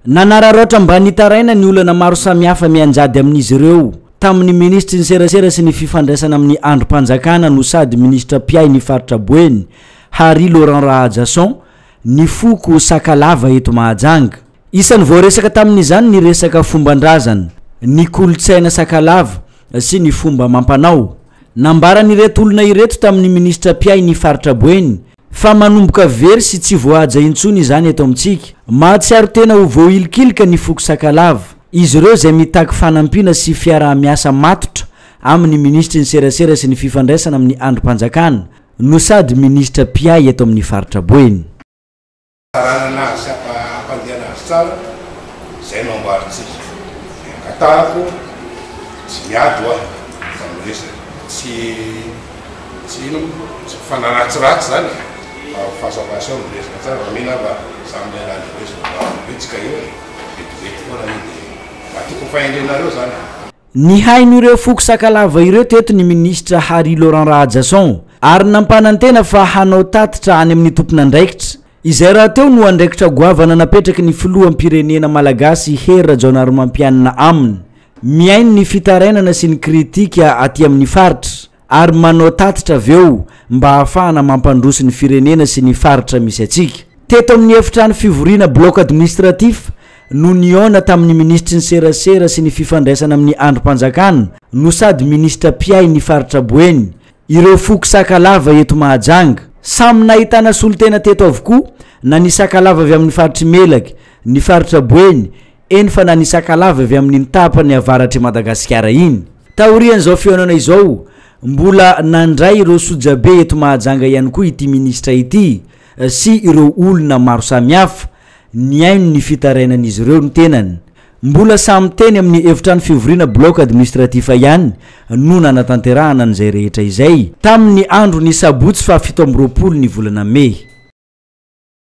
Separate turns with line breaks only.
nanararoatra mba nitaraina ny olana maro samihafa mianjady amin'izy ireo tamin'ny ministry ny serasera sy ny fifandraisana amin'ny androm-panjakana no sady ministra Piay ny faritra Boeny Harry Laurent Rahajasson ny foko Sakalava eto Mahajanga. Isan'ny voaresaka tamin'izany ny resaka fombandrazana, ny kolotsaina Sakalava sy ny fomba mampanao. Nambarany ireto olona ireto tamin'ny ministra Piay ny faritra Boeny fa manomboka very sy tsy voahaja intsony izany eto amintsika. Mahatsiaro tena ho voailikilika ny foko Sakalava. Izy ireo izay mitaky fanampiana sy fiarah-miasa matotra amin'ny ministry ny serasera sy ny fifandraisana amin'ny androm-panjakana no sady ministra Piay eto amin'ny faritra Boeny. Ny hainy ireo foko Sakalava ireo teto ny ministra Harry Laurent Rahajasson ary nampanantena fa hanao tatitra any amin'ny tompon'andraikitra. Izay raha teo no andraikitra goavana napetraky ny filoham-pirenena malagasy Hery Rajaonarimampianina aminy. Miainy ny fitarainana sy ny kritika aty amin'ny faritra ary manao tatitra aveo mba hahafahana mampandroso ny firenena sy ny faritra misy atsika. Teto amin'ny efitrano fivoriana bloc administratif no niona tamin'ny ministry ny serasera sy ny fifandraisana amin'ny androm-panjakana no sady ministra Piay ny faritra Boeny ireo foko Sakalava eto Mahajanga. Samy nahitana solotena teto avokoa na ny Sakalava avy amin'ny faritra Melaky, ny faritra Boeny, eny fa na ny Sakalava avy amin'ny tapany avaratry Madagasikara iny. Taorian'izao fionana izao mbola nandray ireo sojabe eto Mahajanga ihany koa ity ministra ity sy ireo olona maro samihafa niaino ny fitarainan'izy ireo ny tenany. Mbola samy teny amin'ny efitrano fivoriana bloc administratif ihany no nanatanterahana an'izay rehetra izay tamin'ny andro ny sabotsy fa 17 ny volana Mey.